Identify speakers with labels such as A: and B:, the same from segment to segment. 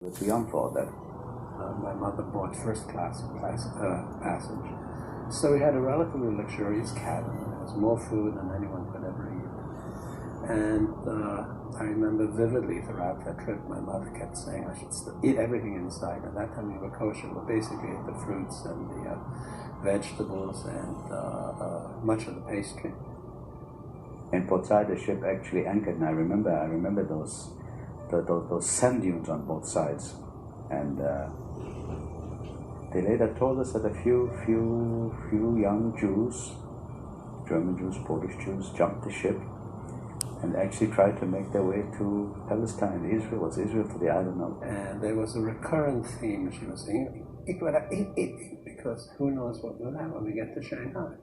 A: With beyond for that.
B: My mother bought first class passage. So we had a relatively luxurious cabin. There was more food than anyone could ever eat. And I remember vividly throughout that trip, my mother kept saying I should eat everything inside. At that time we were kosher, but basically ate the fruits and the vegetables and much of the pastry.
A: And Port Said, the ship actually anchored, and I remember those sand dunes on both sides. And they later told us that a few young Jews, German Jews, Polish Jews, jumped the ship and actually tried to make their way to Palestine. Israel was Israel today, I don't know.
B: And there was a recurrent theme. She was saying, eat, because who knows what will happen when we get to Shanghai.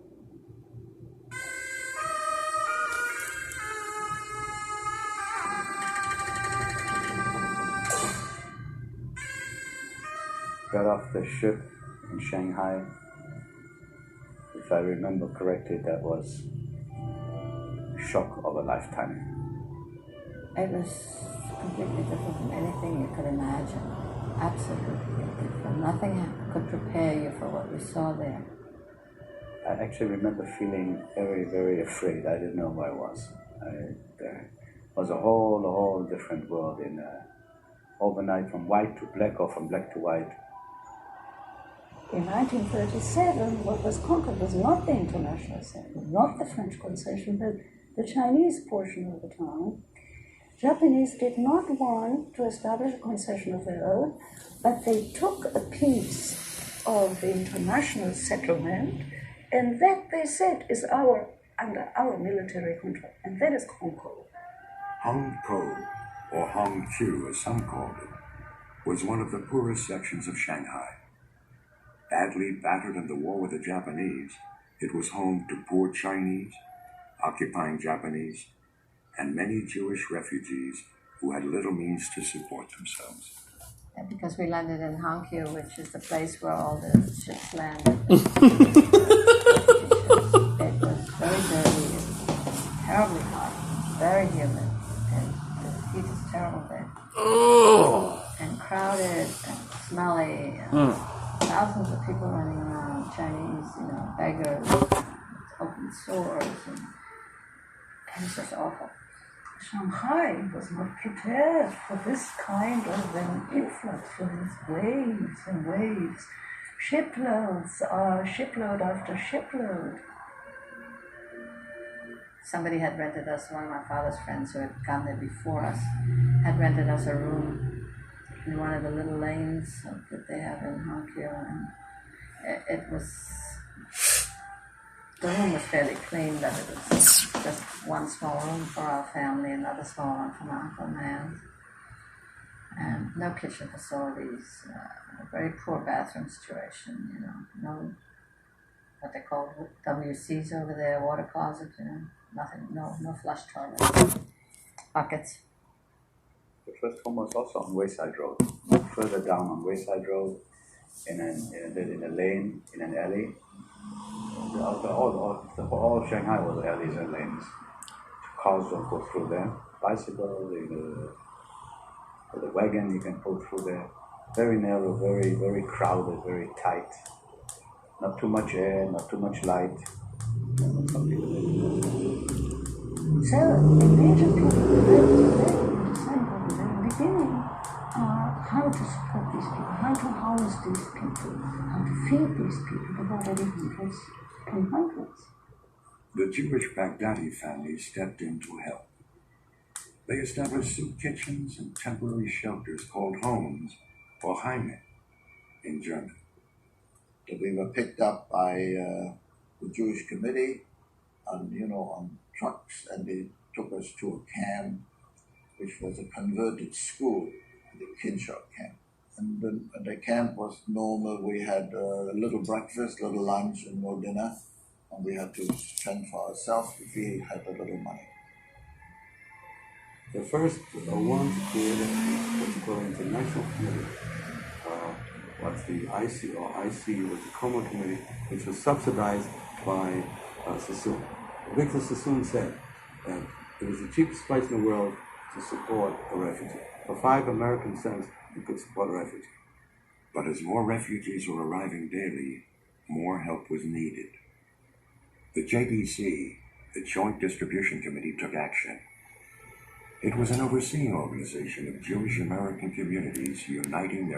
A: Got off the ship in Shanghai. If I remember correctly, that was a shock of a lifetime.
C: It was completely different from anything you could imagine. Absolutely different. Nothing could prepare you for what we saw there.
A: I actually remember feeling very, very afraid. I didn't know who I was. There was a whole different world overnight, from white to black or from black to white.
C: In 1937, what was conquered was not the international settlement, not the French concession, but the Chinese portion of the town. Japanese did not want to establish a concession of their own, but they took a piece of the international settlement, and that, they said, is under our military control, and that is Hong Kong.
D: Hong Kong, or Hong Qiu as some called it, was one of the poorest sections of Shanghai. Badly battered in the war with the Japanese, it was home to poor Chinese, occupying Japanese, and many Jewish refugees who had little means to support themselves.
C: Yeah, because we landed in Hangzhou, which is the place where all the ships landed. It was very dirty, terribly hot, very humid, and the heat is terrible there. And crowded and smelly, and thousands of people running around, Chinese, beggars, open sores, and it's just awful. Shanghai was not prepared for this kind of an influx, for these waves and waves, shipload after shipload. Somebody had rented us, one of my father's friends who had gone there before us, had rented us a room in one of the little lanes that they have in Hangzhou, and the room was fairly clean, but it was just one small room for our family, another small one for my uncle and aunt, and no kitchen facilities, a very poor bathroom situation, no, what they call WCs over there, water closets, nothing, no flush toilets, buckets.
A: The first home was also on Wayside Road, further down on Wayside Road, in a lane, in an alley. All of Shanghai was alleys and lanes. Cars don't go through there. Bicycle, the wagon you can pull through there. Very narrow, very, very crowded, very tight. Not too much air, not too much light.
C: So the major people were decided in the beginning how to support these people, how to house these people, how to feed these people. There were already hundreds and hundreds.
D: The Jewish Baghdadi family stepped in to help. They established soup kitchens and temporary shelters called homes, or Heime, in German.
E: We were picked up by the Jewish committee on trucks, and they took us to a camp, which was a converted school, the Kinshop camp. And the camp was normal. We had a little breakfast, little lunch, and no dinner. And we had to fend for ourselves if we had a little money.
B: The first one to create what's called International Committee, what's the IC, or IC was the Como Committee, which was subsidized by Sassoon. Victor Sassoon said that it was the cheapest place in the world to support a refugee. For 5 American cents,
E: could support refugees.
D: But as more refugees were arriving daily, more help was needed. The JDC, the Joint Distribution Committee, took action. It was an overseeing organization of Jewish American communities uniting their